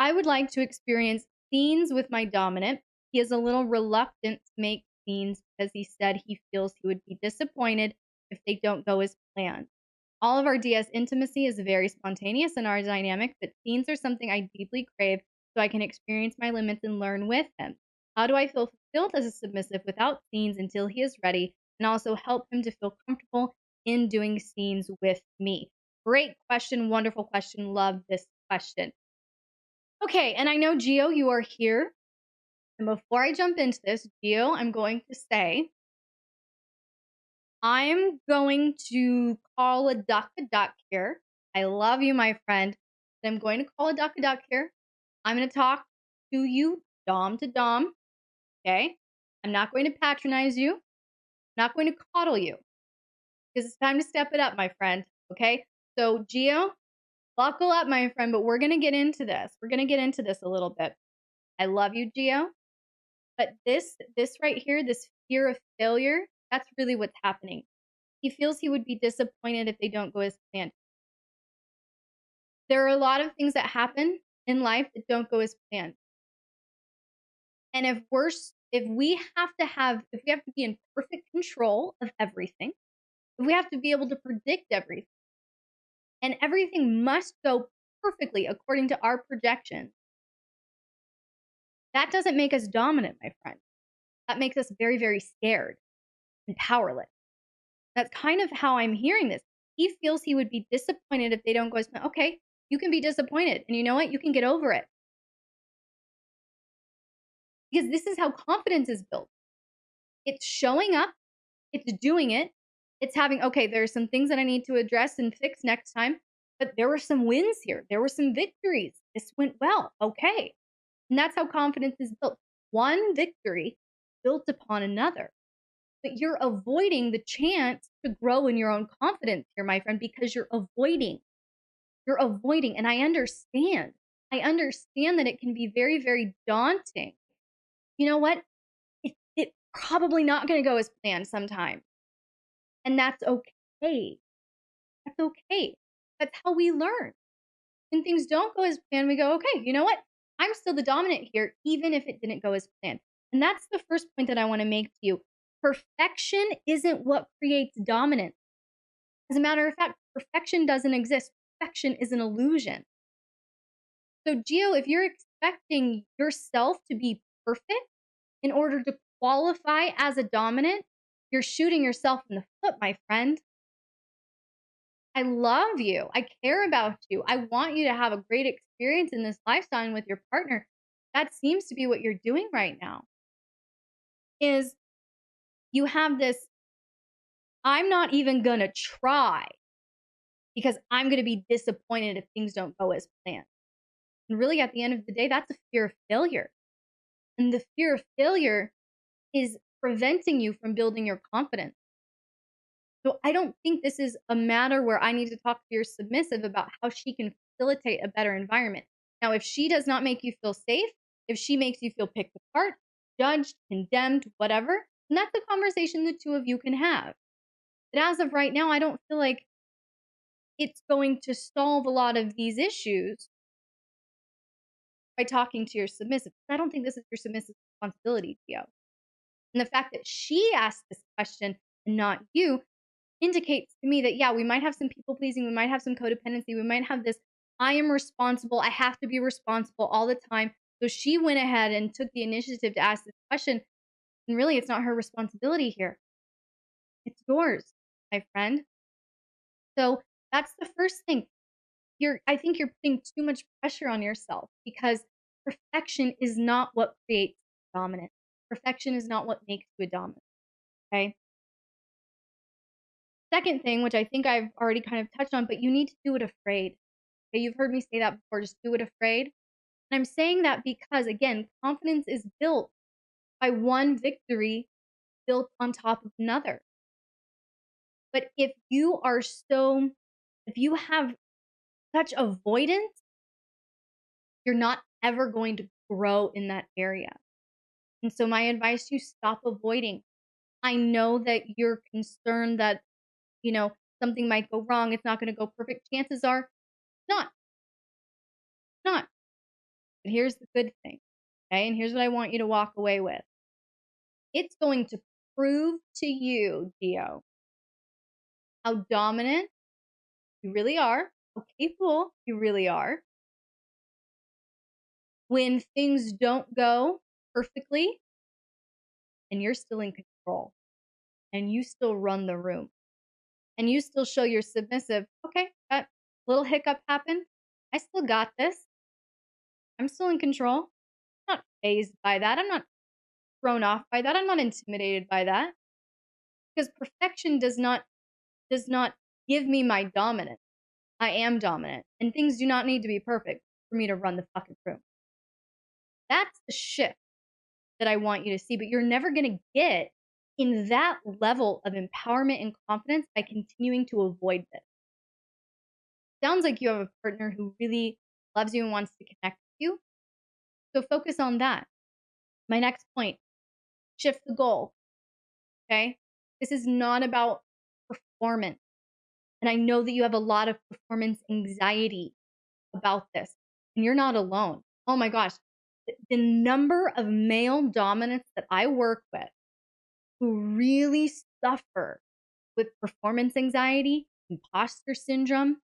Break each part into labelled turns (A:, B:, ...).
A: I would like to experience scenes with my dominant. He is a little reluctant to make scenes because he said he feels he would be disappointed if they don't go as planned. All of our DS intimacy is very spontaneous in our dynamic, but scenes are something I deeply crave so I can experience my limits and learn with him. How do I feel fulfilled as a submissive without scenes until he is ready, and also help him to feel comfortable in doing scenes with me? Great question, wonderful question. Love this question. Okay, and I know, Gio, you are here. And before I jump into this, Gio, I'm going to say I'm going to call a duck here. I love you, my friend. I'm going to call a duck here. I'm going to talk to you dom to dom. Okay? I'm not going to patronize you. I'm not going to coddle you. Because it's time to step it up, my friend. Okay? So, Gio, buckle up, my friend, but we're going to get into this. We're going to get into this a little bit. I love you, Gio. But this right here, this fear of failure, that's really what's happening. He feels he would be disappointed if they don't go as planned. There are a lot of things that happen in life that don't go as planned. And if we have to be in perfect control of everything, if we have to be able to predict everything, and everything must go perfectly according to our projections, that doesn't make us dominant, my friend. That makes us very, very scared and powerless. That's kind of how I'm hearing this. He feels he would be disappointed if they don't go as planned. Okay, you can be disappointed. And you know what? You can get over it. Because this is how confidence is built. It's showing up, it's doing it, it's having, okay, there are some things that I need to address and fix next time, but there were some wins here. There were some victories. This went well. Okay. And that's how confidence is built. One victory built upon another. But you're avoiding the chance to grow in your own confidence here, my friend, because you're avoiding. You're avoiding. And I understand. I understand that it can be very, very daunting. You know what? It's probably not going to go as planned sometimes. And that's okay. That's okay. That's how we learn. When things don't go as planned, we go, okay, you know what? I'm still the dominant here, even if it didn't go as planned. And that's the first point that I want to make to you. Perfection isn't what creates dominance. As a matter of fact, perfection doesn't exist. Perfection is an illusion. So, Gio, if you're expecting yourself to be perfect in order to qualify as a dominant, you're shooting yourself in the foot, my friend. I love you. I care about you. I want you to have a great experience in this lifestyle and with your partner. That seems to be what you're doing right now. Is you have this, I'm not even going to try because I'm going to be disappointed if things don't go as planned. And really, at the end of the day, that's a fear of failure. And the fear of failure is preventing you from building your confidence. So I don't think this is a matter where I need to talk to your submissive about how she can facilitate a better environment. Now, if she does not make you feel safe, if she makes you feel picked apart, judged, condemned, whatever, then that's a conversation the two of you can have. But as of right now, I don't feel like it's going to solve a lot of these issues by talking to your submissive. I don't think this is your submissive responsibility, Gio. And the fact that she asked this question and not you indicates to me that, yeah, we might have some people pleasing, we might have some codependency, we might have this, I am responsible, I have to be responsible all the time. So she went ahead and took the initiative to ask this question. And really, it's not her responsibility here. It's yours, my friend. So that's the first thing. I think you're putting too much pressure on yourself because perfection is not what creates dominance. Perfection is not what makes you a dominant. Okay. Second thing, which I think I've already kind of touched on, but you need to do it afraid. Okay, you've heard me say that before, just do it afraid. And I'm saying that because, again, confidence is built by one victory built on top of another. But if you have such avoidance, you're not ever going to grow in that area. And so my advice to you, stop avoiding. I know that you're concerned that, something might go wrong. It's not going to go perfect. Chances are not. Not. But here's the good thing, okay? And here's what I want you to walk away with. It's going to prove to you, Geo, how dominant you really are, how capable you really are. When things don't go perfectly and you're still in control and you still run the room and you still show you're submissive, okay, that little hiccup happened. I still got this. I'm still in control. I'm not fazed by that. I'm not thrown off by that. I'm not intimidated by that. Because perfection does not give me my dominance. I am dominant. And things do not need to be perfect for me to run the fucking room. That's the shift that I want you to see. But you're never going to get in that level of empowerment and confidence by continuing to avoid this. Sounds like you have a partner who really loves you and wants to connect with you. So focus on that. My next point, shift the goal. Okay? This is not about performance. And I know that you have a lot of performance anxiety about this, and you're not alone. Oh my gosh. The number of male dominants that I work with who really suffer with performance anxiety, imposter syndrome.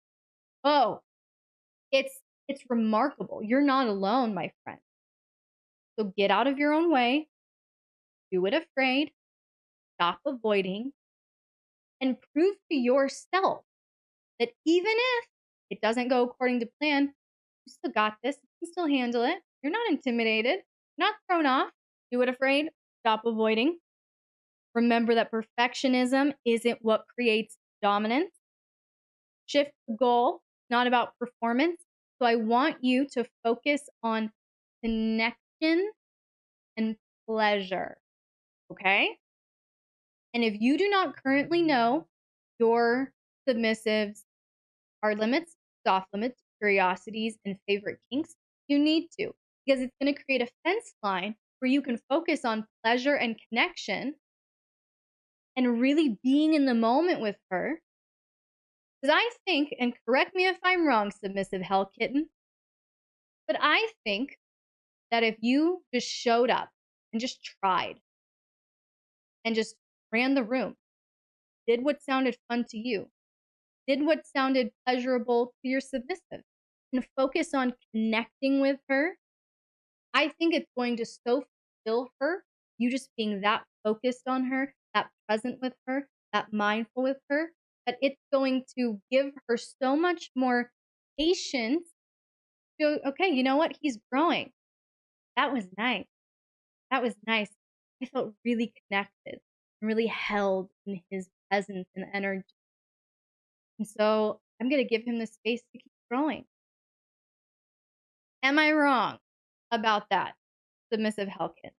A: Oh, it's remarkable. You're not alone, my friend. So get out of your own way, do it afraid, stop avoiding, and prove to yourself that even if it doesn't go according to plan, you still got this. You can still handle it. You're not intimidated, not thrown off. Do it afraid, stop avoiding. Remember that perfectionism isn't what creates dominance. Shift the goal, not about performance. So I want you to focus on connection and pleasure. Okay? And if you do not currently know your submissives, hard limits, soft limits, curiosities, and favorite kinks, you need to, because it's going to create a fence line where you can focus on pleasure and connection and really being in the moment with her. Because I think, and correct me if I'm wrong, submissive hell kitten, but I think that if you just showed up and just tried and just ran the room, did what sounded fun to you, did what sounded pleasurable to your submissive, and focus on connecting with her, I think it's going to so fulfill her, you just being that focused on her, that present with her, that mindful with her, that it's going to give her so much more patience. To, okay, you know what? He's growing. That was nice. That was nice. I felt really connected and really held in his presence and energy. And so I'm going to give him the space to keep growing. Am I wrong about that, submissive hellkin?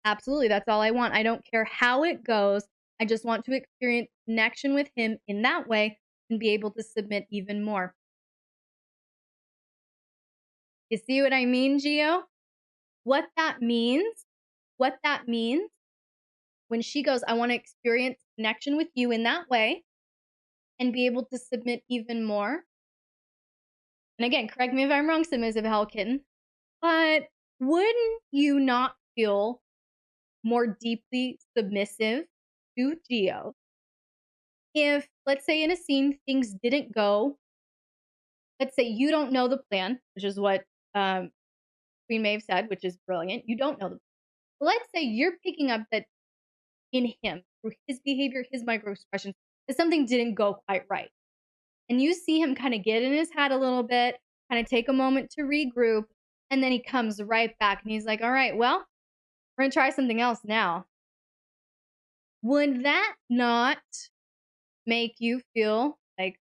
A: Absolutely. That's all I want. I don't care how it goes. I just want to experience connection with him in that way and be able to submit even more. You see what I mean, Gio? What that means when she goes, I want to experience connection with you in that way and be able to submit even more. And again, correct me if I'm wrong, submissive hell kitten, but wouldn't you not feel more deeply submissive to Gio if, let's say in a scene, things didn't go, let's say you don't know the plan, which is what Queen Maeve said, which is brilliant. You don't know the plan. Let's say you're picking up that in him, through his behavior, his microexpressions, that something didn't go quite right. And you see him kind of get in his head a little bit, kind of take a moment to regroup, and then he comes right back and he's like, all right, well, we're going to try something else now. Would that not make you feel like,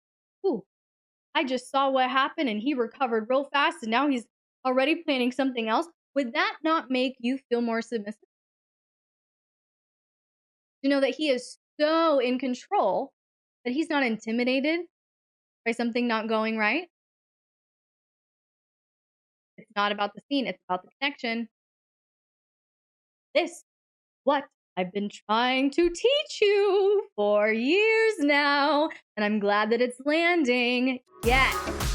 A: ooh, I just saw what happened and he recovered real fast and now he's already planning something else? Would that not make you feel more submissive? To know that he is so in control that he's not intimidated by something not going right. It's not about the scene, it's about the connection. This, what I've been trying to teach you for years now, and I'm glad that it's landing. Yes.